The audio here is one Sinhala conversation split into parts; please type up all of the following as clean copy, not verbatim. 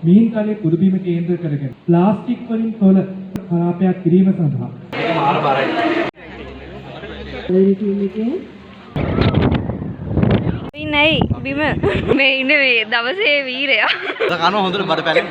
මීන් කලේ පුදුබීම කේන්ද්‍ර කරගෙන ප්ලාස්ටික් වලින් තොල කලාපයක් කිරීම සඳහා මාර බරයි. නෑ බිම මේ ඉන්නේ මේ දවසේ වීරයා. කන හොඳට බඩ පැලෙන.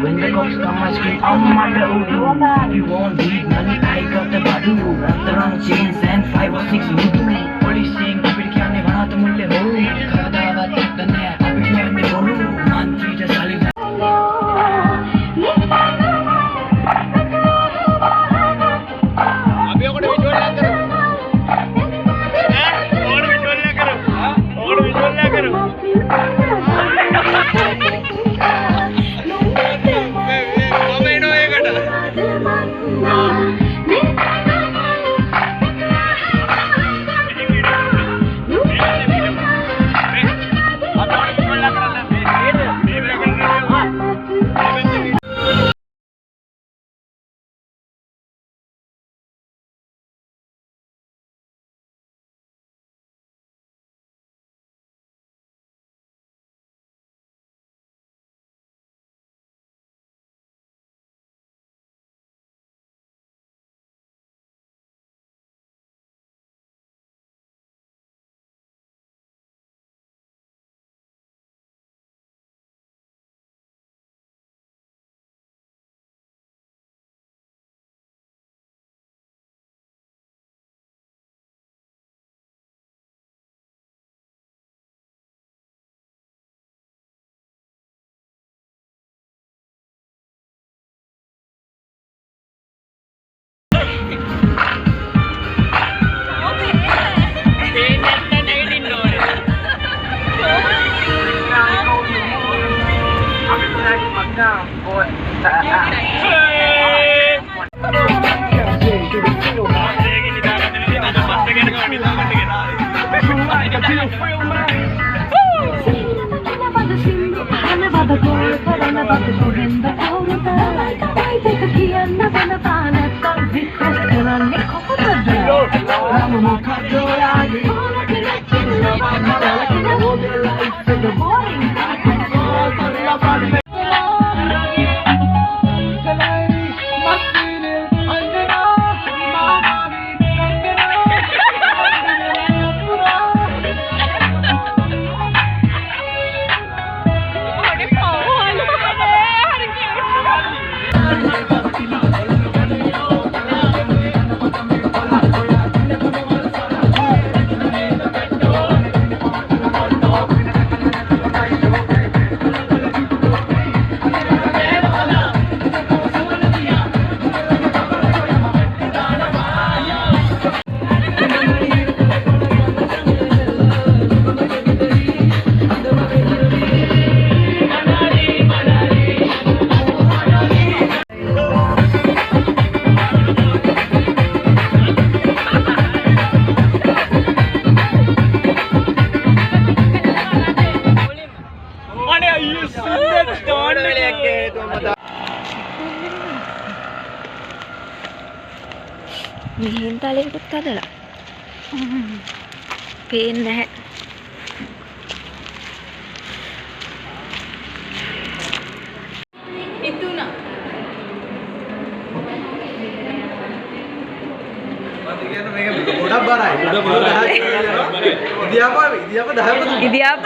When the ghost come, I scream, I'm under Udu. If you won't need money, I got the Badu. Wrapped around chains and 5 or 6 Mudu. Police saying, "Apit kya ne bana to mulle ho." Khadawa takta ne, apit kya ne boru. Mantri just sali. अभी ओकड़े विजुअल ना करो। ओकड़े विजुअल ना करो। ओकड़े विजुअल ना करो। තලයකුත් හදලා. පේන්නේ නැහැ. ඉතුණා. ගොඩක් බරයි. ඉදියාප 10ම ඉදියාප?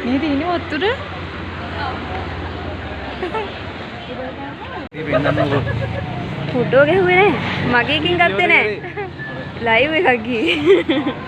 මේ තියෙන්නේ වතුර. ෆොටෝ ගැහුවේ නැහැ. මගේ එකකින් ගත්තේ නැහැ. ලයිව් එකක් ගියේ.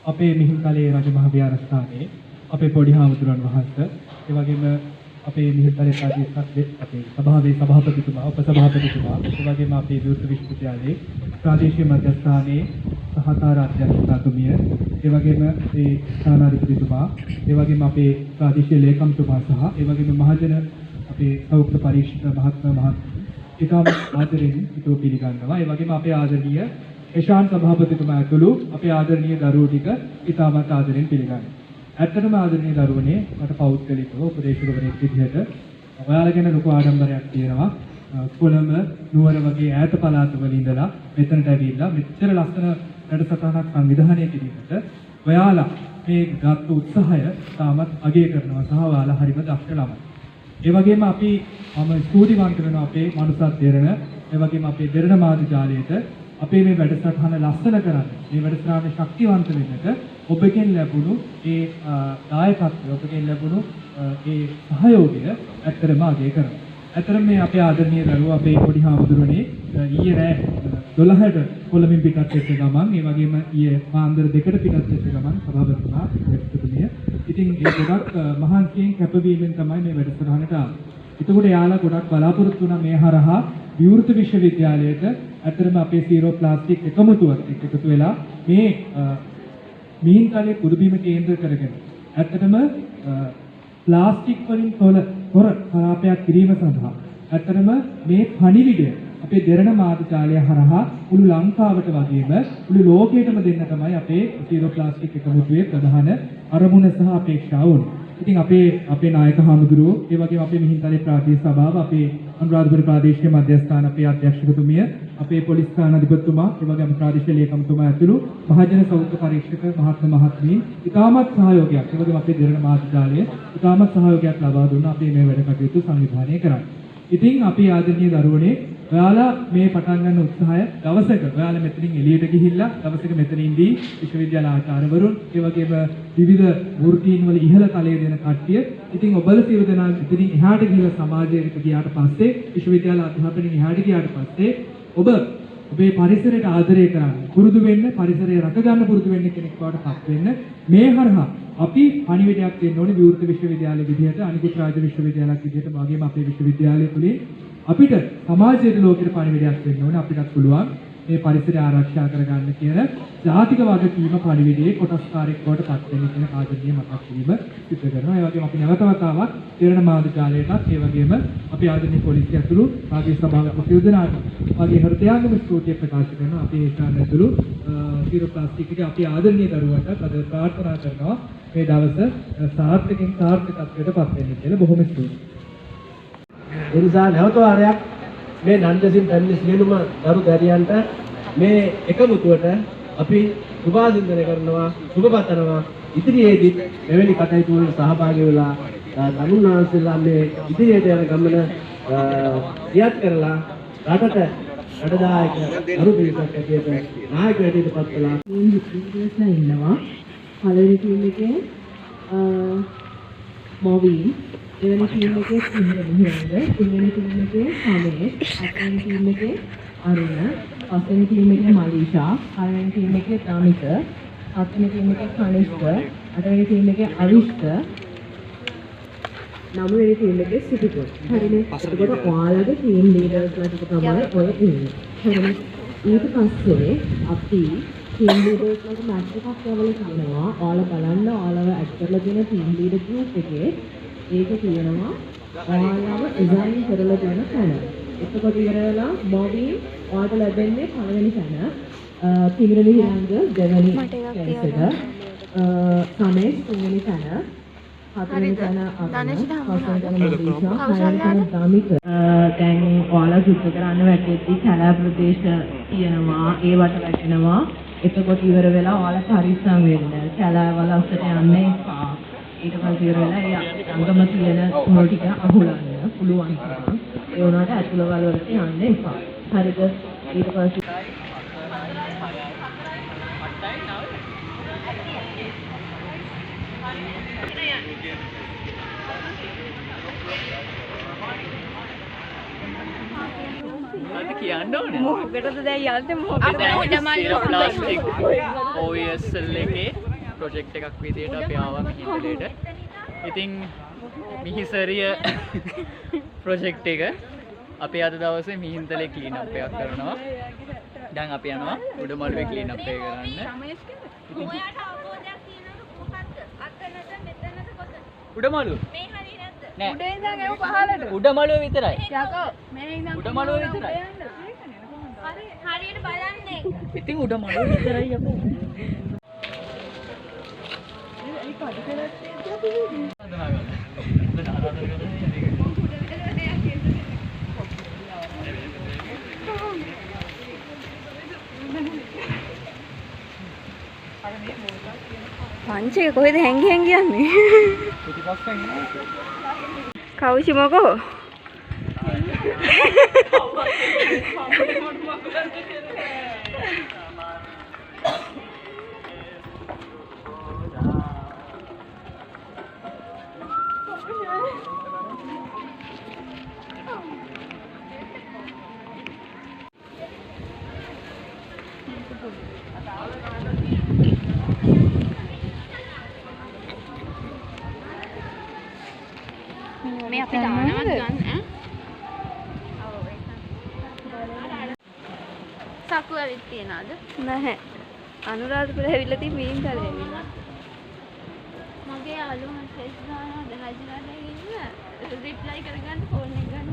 අපේ මිහින්තලේ රජමහා විහාරස්ථානයේ අපේ පොඩි හාමුදුරන් වහන්සේ ඒ වගේම අපේ මිහින්තලේ ප්‍රාදේශීය අපේ සභාවේ සභාපතිතුමා උපසභාපතිතුමා ඒ වගේම අපේ විවෘත විශ්වවිද්‍යාලයේ ප්‍රාදේශීය මධ්‍යස්ථානයේ සහකාර අධ්‍යක්ෂකතුමිය ඒ වගේම ඒ ස්ථානාධිපතිතුමා ඒ වගේම අපේ ප්‍රාදේශීය ලේකම්තුමා සහ ඒ වගේම මහජන අපේ සෞඛ්‍ය පරීක්ෂක මහත්මයා ඉතාම ආදරෙන් හිතෝ පිළිගන්නවා. ඒ වගේම අපේ ආදරණීය ඒෂාන් සභාපතිතුමා ඇතුළු අපේ ආදරණීය දරුවෝ ටික ඉතාමත් ආදරෙන් පිළිගන්නවා. ඇත්තටම ආදරණීය දරුවනේ මට පෞද්ගලිකව උපදේශකවරයෙක් විදිහට ඔයාලා ගැන ලොකු ආඩම්බරයක් තියෙනවා. කොළඹ නුවර වගේ ඈත පළාතවල ඉඳලා මෙතනට ඇවිල්ලා මෙච්චර ලස්සන වැඩසටහනක් සංවිධානය කිරීමට ඔයාලා මේ ගත් උත්සාහය තාමත් අගය කරනවා සහ ඔයාලා හරිම දක්ෂ ළමයි. ඒ වගේම අපි ස්තුතිවන්ත වෙනවා අපේ මනුසත් දෙරණ ඒ වගේම අපේ දෙරණ මාධ්‍ය ජාලයට අපේ මේ වැඩසටහන ලස්සන කරන්න මේ වැඩසටහන ශක්තිවන්ත වෙන්නට ඔබගෙන් ලැබුණු ඒ දායකත්වය ඔබගෙන් ලැබුණු ඒ සහයෝගය ඇත්තටම අගය කරනවා. ඇත්තටම මේ අපේ ආදරණීය දරුවෝ අපේ පොඩි හාමුදුරනේ ඊයේ රෑ 12ට කොළඹින් පිටත් වෙච්ච ගමන් ඒ වගේම ඊයේ පාන්දර 2ට පිටත් වෙච්ච ගමන් සභාපතිතුමා එක්තුමිය ඉතින් ඒ ගොඩක් මහන්සියෙන් කැපවීමෙන් තමයි මේ වැඩසටහනට ආවේ. එතකොට යාලා ගොඩක් බලාපොරොත්තු වුණා මේ හරහා විවෘත විශ්වවිද්‍යාලයට ඇත්තටම අපේ සීරෝ ප්ලාස්ටික් එකමුතුවත් එකතු වෙලා මේ මිහින්තලේ පුදුබිම කේන්ද්‍ර කරගෙන ඇත්තටම ප්ලාස්ටික් වලින් තොර කලාපයක් කිරීම සඳහා ඇත්තටම මේ පණිවිඩය අපේ දෙරණ මාධ්‍ය ජාලය හරහා මුළු ලංකාවට වගේම මුළු ලෝකයටම දෙන්න තමයි අපේ සීරෝ ප්ලාස්ටික් එකමුතුවේ ප්‍රධාන අරමුණ සහ අපේක්ෂාව වුණේ. ඉතින් අපේ නායක හාමුදුරුවෝ ඒ වගේම අපේ මිහින්තලේ ප්‍රාදේශීය සභාව අපේ අනුරාධපුර ප්‍රාදේශීය මධ්‍යස්ථාන අපේ අධ්‍යක්ෂකතුමිය අපේ පොලිස් ස්ථානාධිපතිතුමා ඒ වගේම ප්‍රාදේශීය ලේකම්තුමා ඇතුළු මහජන සෞඛ්‍ය පරීක්ෂක මහත්මීන් ඉතාමත් සහයෝගයක් ඒ වගේම අපේ දෙරණ මාධ්‍ය ජාලය ඉතාමත් සහයෝගයක් ලබා දුන්නා අපේ මේ වැඩ කටයුතු සංවිධානය කරන්න. ඉතින් අපි ආදරණීය දරුවනේ ඔයාලා මේ පටන් ගන්න උත්සාහය දවසක ඔයාලා මෙතනින් එළියට ගිහිල්ලා දවසක මෙතන ඉඳී විශ්වවිද්‍යාල ආචාර්යවරුන් ඒ වගේම විවිධ වෘත්තීන් වල ඉහළ තලයේ දෙන කට්ටිය ඉතින් ඔබලා සියලු දෙනා ඉතින් එහාට ගිහිල්ලා සමාජයට ගියාට පස්සේ විශ්වවිද්‍යාල අධ්‍යාපනයෙන් එහාට ගියාට පස්සේ ඔබේ පරිසරයට ආදරය කරන්න පුරුදු වෙන්න පරිසරය රැක ගන්න පුරුදු වෙන්න කෙනෙක් බවට පත් වෙන්න මේ හරහා අපි පණිවිඩයක් දෙන්න ඕනේ විවෘත විශ්වවිද්‍යාලයේ විදිහට අනිකුත් රාජ්‍ය විශ්වවිද්‍යාලයක් විදිහට වගේම අපේ විශ්වවිද්‍යාලය තුලින් අපිට සමාජයේ ලෝකෙට පණිවිඩයක් දෙන්න ඕනේ අපිටත් පුළුවන් මේ පරිසරය ආරක්ෂා කරගන්න කියන ජාතික වගකීම පණිවිඩයේ කොටස්කාරයෙක් බවට පත් වෙන්න කියන ආදරණීය මතක් කිරීම සිදු කරනවා. ඒ වගේම අපි නැවත වතාවක් තේරණ මාධ්‍ය ජාලයටත් ඒ වගේම අපි ආදරණීය පොලිසිය ඇතුළු රාජ්‍ය සභාවේ ප්‍රතියෝජනාට වගේ හෘදයාංගම ස්තුතිය ප්‍රකාශ කරනවා. අපි ඒ ස්ථාන ඇතුළු සීරෝ ප්ලාස්ටික් එක අපි ආදරණීය දරුවන්ට අද ප්‍රාර්ථනා කරනවා මේ දවස සාර්ථකත්වයට පත් වෙන්න කියලා බොහොම ස්තුතියි. ඒ නිසා නැවත වාරයක් මේ නන්දසින් පැමිණි සියලුම දරු දැරියන්ට මේ එකමුතුවට අපි සුභාසින්දනය කරනවා සුබ පතනවා ඉදිරියේදී මෙවැනි කටයුතු වලට සහභාගී වෙලා තරුණාන්සලා මේ ඉදිරියට යන ගමන ක්‍රියාත් කරලා රටට වැඩදායක අරු පිරිසක් ඇටියට නායකයෙක් හැටියට පත් කළා. ඉන්දියාවේ ඉන්නවා. පළවෙනි ටීම් එකේ මොවින්, දෙවෙනි ටීම් එකේ සිංහල, තුන්වෙනි ටීම් එකේ සමේෂ්, හතරවෙනි ටීම් එකේ අරුණ, පස්වෙනි ටීම් එකේ මලීෂා, හයවෙනි ටීම් එකේ දාමික, හත්වෙනි ටීම් එකේ කනිෂ්ක, අටවෙනි ටීම් එකේ අවිෂ්ක, නවවෙනි ටීම් එකේ සිටිකෝ. හරිනේ. එතකොට ඔයාලගේ ටීම් ලීඩර්ස්ලා ටික තමයි ඔය ඉන්නේ. හරිනේ. ඊට පස්සේ අපි ටීම් ලීඩර්ස්ලාට මැච් එකක් කරවලා කියනවා. ඔයාලා බලන්න ඔයාලව ඇඩ් කරලා තියෙන ටීම් ලීඩර් ගෲප් එකේ ඒක කියනවා ඔයාලව ඩිසයින් කරලා තියෙන තැන. එතකොට ඉවර වෙලා මොවි ඔයාලට ලැබෙන්නේ පළවෙනි තැන. තිමිරලි හිරංග දෙවෙනි තැනට. සමේෂ් තුන්වෙනි තැන. හතරවෙනි තැන අරුණ, පස්වෙනි තැන මලීෂා, හයවෙනි තැන දාමික. දැන් ඔයාලා සුද්ධ කරන්න වැටෙද්දි කැලෑ ප්‍රදේශ තියෙනවා, ඒවට වැටෙනවා. එතකොට ඉවර වෙලා ඔයාලා පරිස්සම් වෙන්න. කැලෑ වල අස්සට යන්න එපා. ඊට පස්සේ ඉවර වෙලා ඒ අංගම තියෙන මොල් ටික අහුලන්න පුළුවන් තරම්. ඒ වුණාට ඇතුළවල වලට යන්න එපා. හරිද? ඊට පස්සේ කියන්න ඕනේ. මොකටද දැන් යන්නේ මොකටද? ප්ලාස්ටික් OESL එකේ ප්‍රොජෙක්ට් එකක් විදියට අපි ආවා මිහින්තලේට. ඉතින් මිහිසරිය ප්‍රොජෙක්ට් එක අපි අද දවසේ මිහින්තලේ ක්ලීන් අප් එකක් කරනවා. දැන් අපි යනවා උඩමළුවේ ක්ලීන් අප් එක කරන්න. උඩමළුව? මේ හරිය නැද්ද? නෑ. උඩ ඉඳන් එව පහලට. උඩමළුව විතරයි. යකෝ මේ ඉඳන් උඩමළුව විතරයි. හරි හරියට බලන්නේ. ඉතින් උඩමළුව විතරයි යකෝ. ඒ කඩ පංච එක කොහෙද හැංගි හැංගි යන්නේ? කවුෂි මොකෝ? මේ අපි දානවත් ගන්න ඈ. සකුවරිත් තියනවාද? නැහැ. අනුරාධපුර ඇවිල්ලා තියෙන මීන් කලේ ඇවිල්ලා. මගේ යාළුවා මෙසේජ් දානවා දහජිලාට ඉන්න රිප්ලයි කරගන්න ෆෝන් එක ගන්න.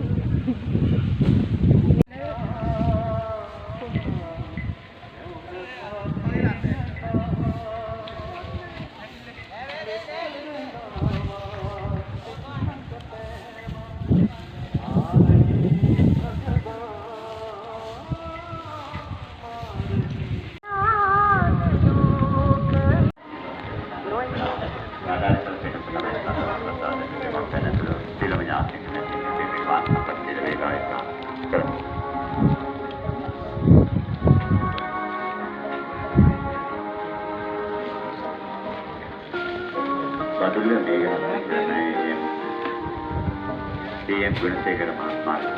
DM Gunasekaර මහත්මයාට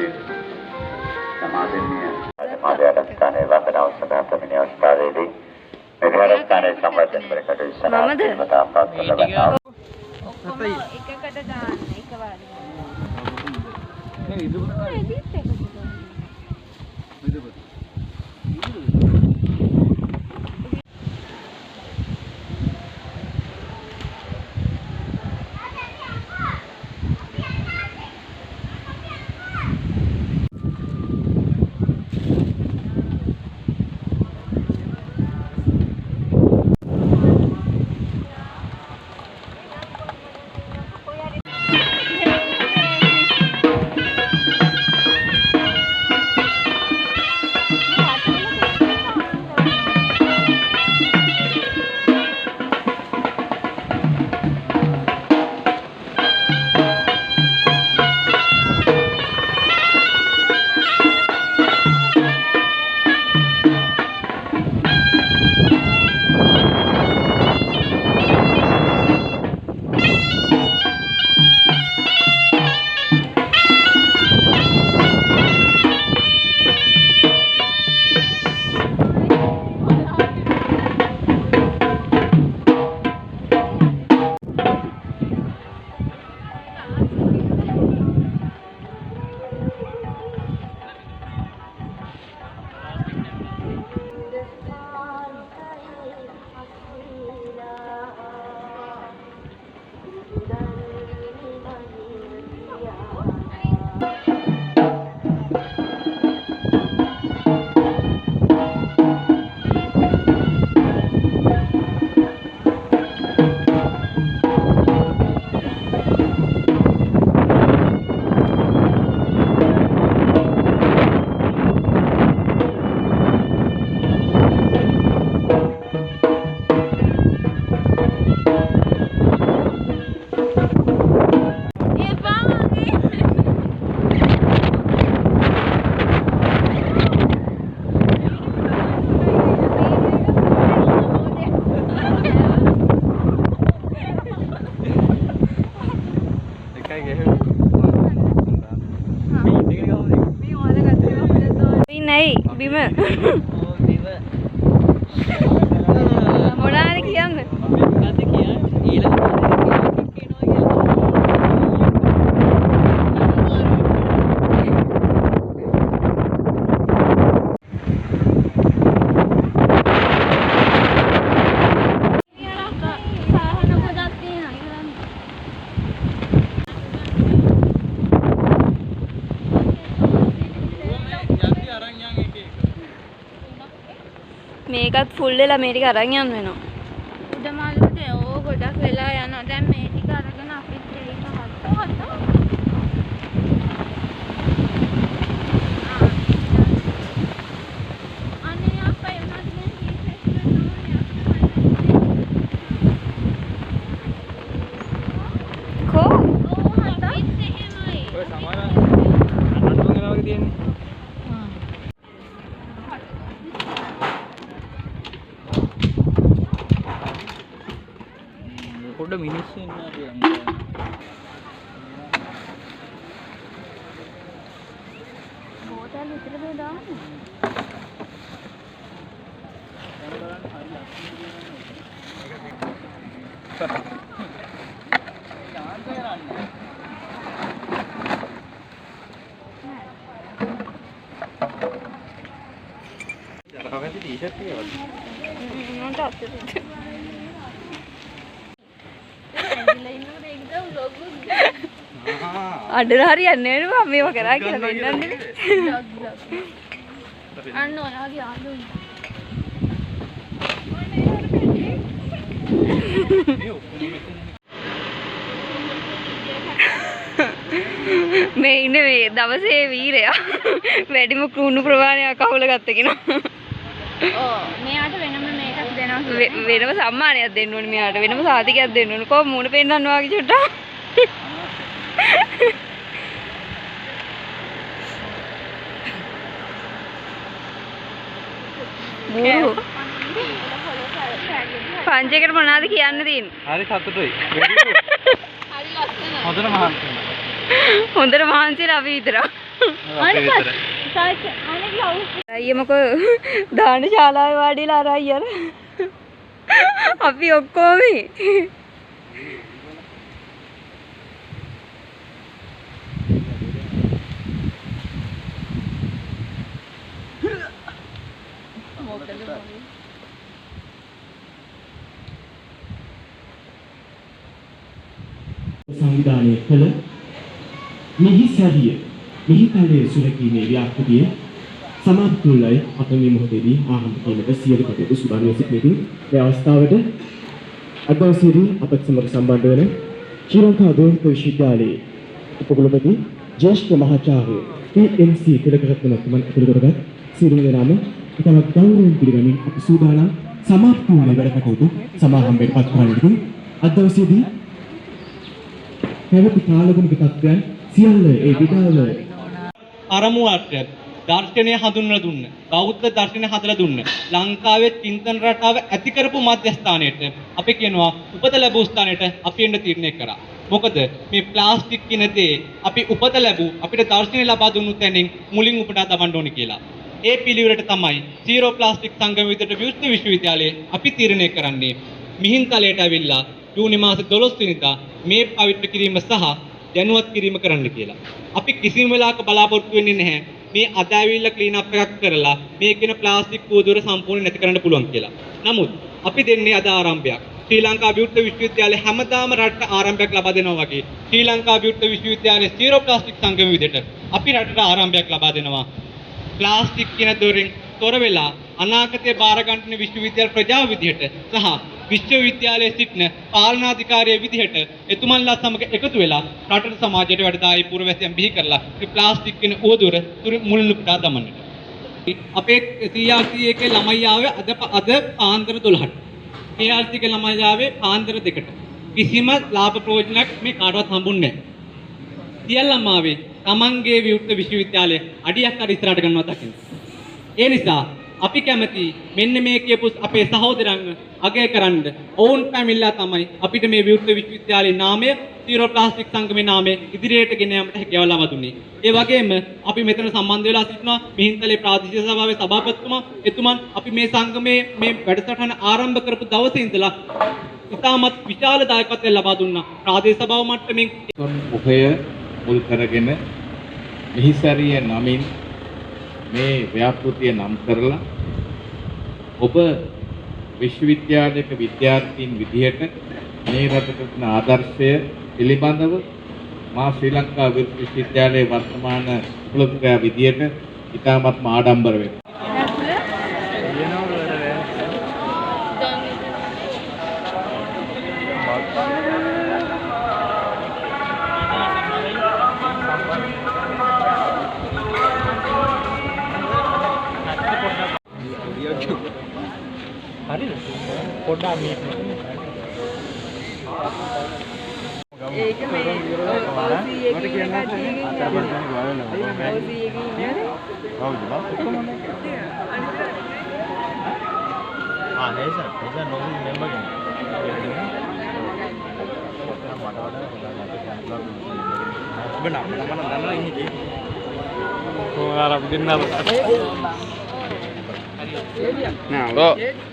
සමාදෙන්නේ මාධ්‍යස්ථානයේ වන්දනාව සඳහා පැමිණි අවස්ථාවේදී මෙවරස්ථානයේ සම්බන්ධ කරකට ඉස්සරහට ඔක්කොම එකකට දාන්න එකවර. බිම. මොනවාද කියන්නේ? මේකත් ෆුල් වෙලා මේ ටික අරන් යන්න වෙනවා. උඩමාළුවට ඕ ගොඩක් වෙලා යනවා. දැන් මේ ටික අරගෙන අපිත් ඒක හදලා. අනේ අපේ උනත් මේ කෝ ඕ හදත් එහෙමයි. ඔය සමහර අටතුන් වෙනවා වගේ තියෙන්නේ. පොඩ මිනිස්සු ඉන්නවා කියලා. හෝටල් විතරද දාන්නේ? අඬලා හරියන්නේ නෑ මම මේවා කරා කියලා වෙන්නන්නේ. අන්න ඔයාගේ යාළුවෝ. මේ ඉන්නේ මේ දවසේ වීරයා. වැඩිම කුණු ප්‍රමාණයක් අහුල ගත්ත කෙනා. මෙයාට වෙනම මේකක් දෙනවා. වෙනම සම්මානයක් දෙන්න ඕනේ මෙයාට. වෙනම සාතිකයක් දෙන්න ඕනේ. කොහොම මූණ පෙන්නන්න වාගේ චුට්ටක්. බෝ පංචේකට මොනවද කියන්න තියෙන්නේ? හරි සතුටුයි. හොඳට මහන්සි වෙනවා. හොඳට මහන්සිලා අපි විතරක්. අයියේ මොකෝ දාන ශාලාවේ වාඩිලා අර අයියර. අපි ඔක්කොම සංවිධානය කළ මෙහි සැරිය මෙහි තලයේ සුරකීමේ ව්‍යාපෘතිය සමාප්තියයි අප මේ මොහොතේදී ආරම්භ කිරීමට සියලු කටයුතු සුබාරව සිටින මේ අවස්ථාවට අද දවසේදී අපත් සමග සම්බන්ධ වන ශ්‍රී ලංකා ආධුනික විශ්වවිද්‍යාලයේ උපකුලපති ජ්‍යෙෂ්ඨ මහාචාර්ය PMC තිලකරත්න මහත්මයන් අතුළු කරගත් සියලුම දෙනාම ඉතාමත් ගෞරවයෙන් පිළිගනිමින් අපි සූදානම් සමාප්තියේ වැඩ කටයුතු සමාරම්භයට පත් කරන්නට අද දවසේදී පැවති කාලගුණික තත්ත්වයන් සියල්ල ඒ විඩාල අරමුවට දර්ශනය හඳුන්වලා දුන්න. බෞද්ධ දර්ශනය හදලා දුන්න. ලංකාවේ චින්තන රටාව ඇති කරපු මධ්‍යස්ථානයට අපි කියනවා උපත ලැබූ ස්ථානයට අපි එන්න තීරණය කරා. මොකද මේ ප්ලාස්ටික් කියන දේ අපි උපත ලැබූ අපිට දර්ශනය ලබා දුන්නු තැනින් මුලින් උපුටා දමන්න ඕනේ කියලා. ඒ පිළිවෙලට තමයි සීරෝ ප්ලාස්ටික් සංගම විදිහට විවෘත විශ්වවිද්‍යාලයේ අපි තීරණය කරන්නේ. මිහින්තලයට ඇවිල්ලා ජූනි මාසේ 12 වෙනිදා මේ පවිත්‍ර කිරීම සහ දැනුවත් කිරීම කරන්න කියලා. අපි කිසිම වෙලාවක බලාපොරොත්තු වෙන්නේ නැහැ මේ අද ඇවිල්ලා ක්ලීන් අප් එකක් කරලා මේ කියන ප්ලාස්ටික් කූදුර සම්පූර්ණ නැති කරන්න පුළුවන් කියලා. නමුත් අපි දෙන්නේ අද ආරම්භයක්. ශ්‍රී ලංකා විවෘත විශ්වවිද්‍යාලය හැමදාම රටට ආරම්භයක් ලබා දෙනවා වගේ ශ්‍රී ලංකා විවෘත විශ්වවිද්‍යාලයේ සීරෝ ප්ලාස්ටික් සංගම විදිහට අපි රටට ආරම්භයක් ලබා දෙනවා. ප්ලාස්ටික් කියන දොරෙන් තොර වෙලා අනාගතයේ බාර ගන්න විශ්වවිද්‍යාල ප්‍රජාව විදිහට සහ විශ්වවිද්‍යාලයේ සිටින පාලනාධිකාරිය විදිහට එතුමන්ලා සමග එකතු වෙලා රටට සමාජයට වැඩදායි පුරවැසියන් බිහි කරලා මේ ප්ලාස්ටික් කියන උවදුර මුලින්ම පුටා දමන්නට. අපේ CRC එකේ ළමයි ආවේ අද පාන්දර 12ට. ARC එකේ ළමයි ආවේ පාන්දර 2ට. කිසිම ලාභ ප්‍රයෝජනයක් මේ කාටවත් හම්බුන්නේ නැහැ. සියල්ලම ආවේ තමන්ගේ විවෘත විශ්වවිද්‍යාලයේ අඩියක් අර ඉස්සරහට ගන්නවා දකින්න. ඒ නිසා අපි කැමති මෙන්න මේ කියපු අපේ සහෝදරයන් අගය කරන්න. ඔවුන් පැමිණලා තමයි අපිට මේ විවෘත විශ්වවිද්‍යාලයේ නාමය සීරෝ ප්ලාස්ටික් සංගමේ නාමය ඉදිරියට ගෙන යාමට හැකියාව ලබා දුන්නේ. ඒ වගේම අපි මෙතන සම්බන්ධ වෙලා සිටිනවා මිහින්තලේ ප්‍රාදේශීය සභාවේ සභාපතිතුමා එතුමන් අපි මේ සංගමයේ මේ වැඩසටහන ආරම්භ කරපු දවසේ ඉඳලා ඉතාමත් විශාල දායකත්වයක් ලබා දුන්නා. ප්‍රාදේශ සභාව මට්ටමින් උභය මුල් කරගෙන මිහිසරිය නමින් මේ ව්‍යාපෘතිය නම් කරලා ඔබ විශ්වවිද්‍යාලයක විද්‍යාර්ථීන් විදිහට මේ රටට තියෙන ආදර්ශය පිළිබඳව මා ශ්‍රී ලංකා විශ්වවිද්‍යාලයේ වර්තමාන කුලපතියා විදිහට ඉතාමත් ආඩම්බර වෙනවා.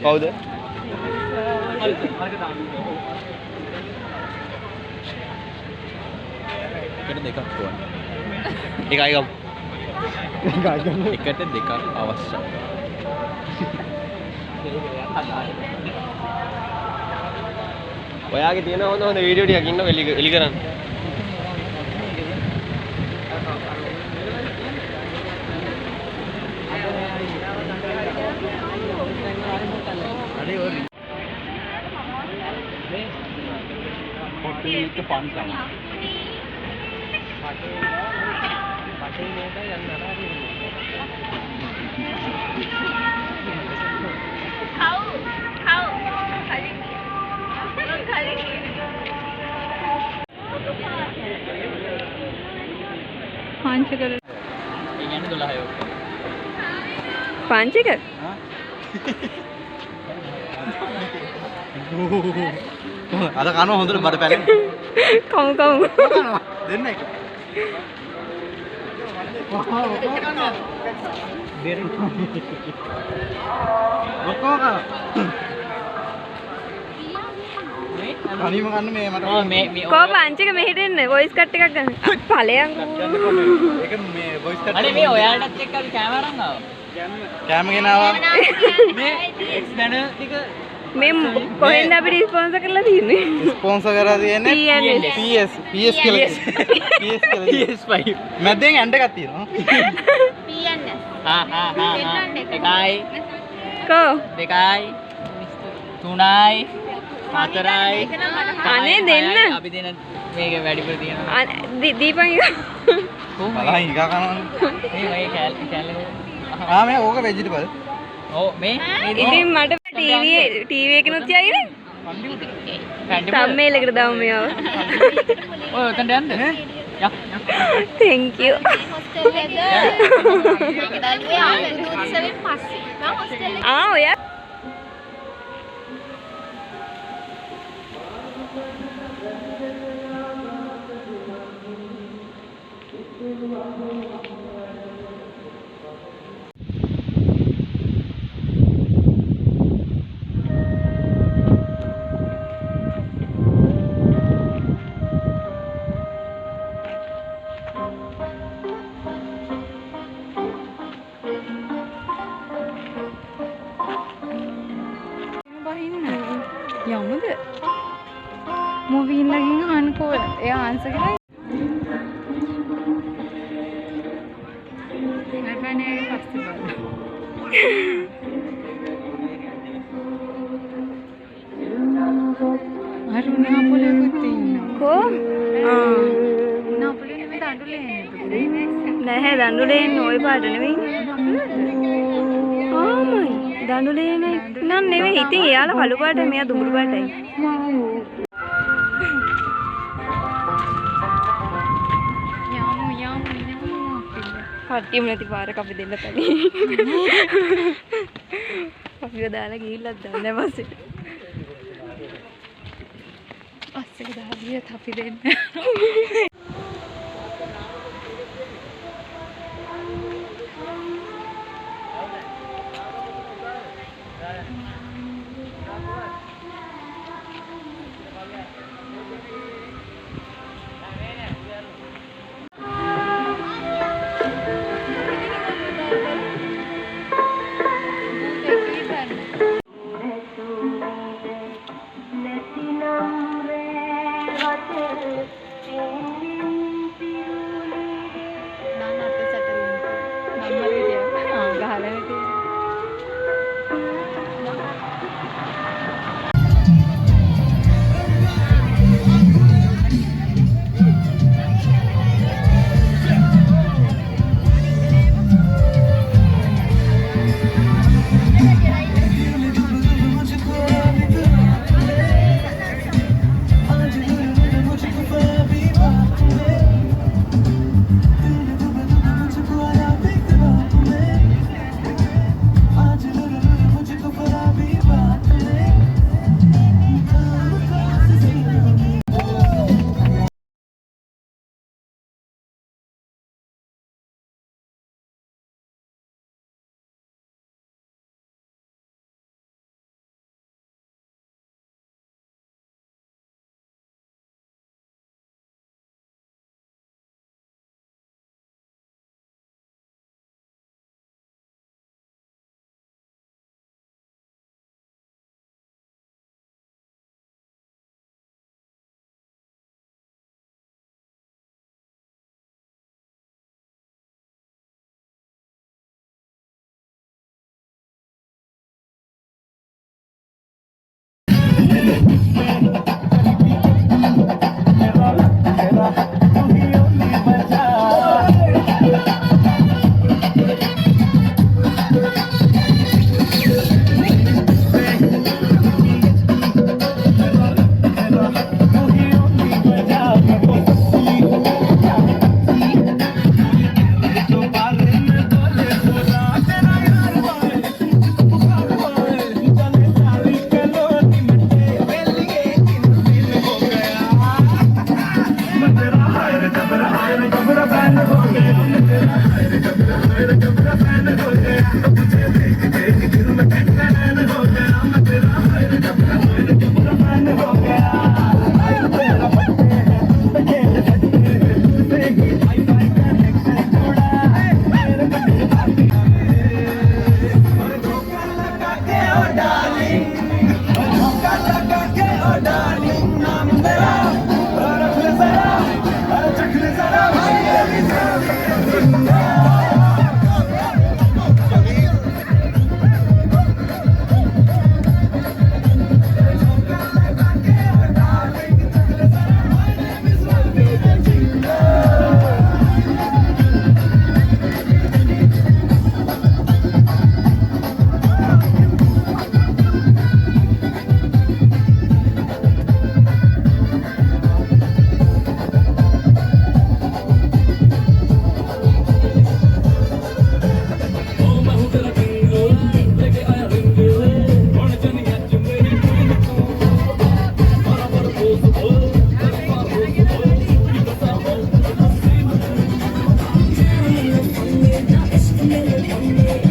කවුද? එකට දෙකක් ඕන. එකයි ගමු. එකට දෙකක් අවශ්‍යයි. ඔයාගේ තියෙන හොඳ වීඩියෝ ටිකක් ඉන්නව එලි කරන්න. පංචක අද කනවා හොඳට බඩ පැලෙන්න. කමු දෙන්න එක. අනිම කන්න මේ මට කෝ පංචක මෙහෙට එන්න වොයිස් කට් එකක් ගන්න ඵලයන් ඒක මේ වොයිස් කට් අනේ මේ ඔයාලටත් එක්ක අපි කැමරාන් ආවා කැම ගෙනාවා මේ එක්ස් බැනර් ටික මේ කොහෙන්ද අපිට ස්පොන්සර් කරලා තියෙන්නේ ස්පොන්සර් කරලා තියෙන්නේ PS කියලා PS5 මැද්දෙන් ඇන්ඩ් එකක් තියෙනවා PNS එකයි කෝ දෙකයි තුනයි හතරයි අනේ දෙන්න අපි දෙන මේක වැඩිපුර තියෙනවා දීපන් බලහින් ඉකා කනවනේ මේ කැලේ මේ ඕක වෙජිටබල් ඔව් මේ ඉතින් මට ටීවී එකනොත් යයිනේ තම්මේල් එකට දාමු මේව ඔය උතන්ට යන්න යා thank you හොස්ටල් එක මේක දැල්ුවේ ආවුරුදු උත්සවෙන් පස්සේ මම හොස්ටල් එක ඔයා යමුද මොවින් ලගින් අහන්නකෝ එයා ආන්සර් කරලා නටන්නේ පස්සේ බලන්න අරුණ අපලෙකුත් ඉන්නකෝ නපලේ නෙමෙයි දඬුලේ නැහැ දඬුලේ නෝයි පාට නෙමෙයි ආමයි දඬුලේ නන් නෙමෙයි ඉතින් එයාලා කළු පාටයි මෙයා දුඹුරු පාටයි යමු කට්ටියම නැති පාරක අපි දෙන්න තනි අපිව දාලා ගිහිල්ලත් දන්නේ නැහැ බස් එක දාලා ගියත් අපි දෙන්නේ Thank you.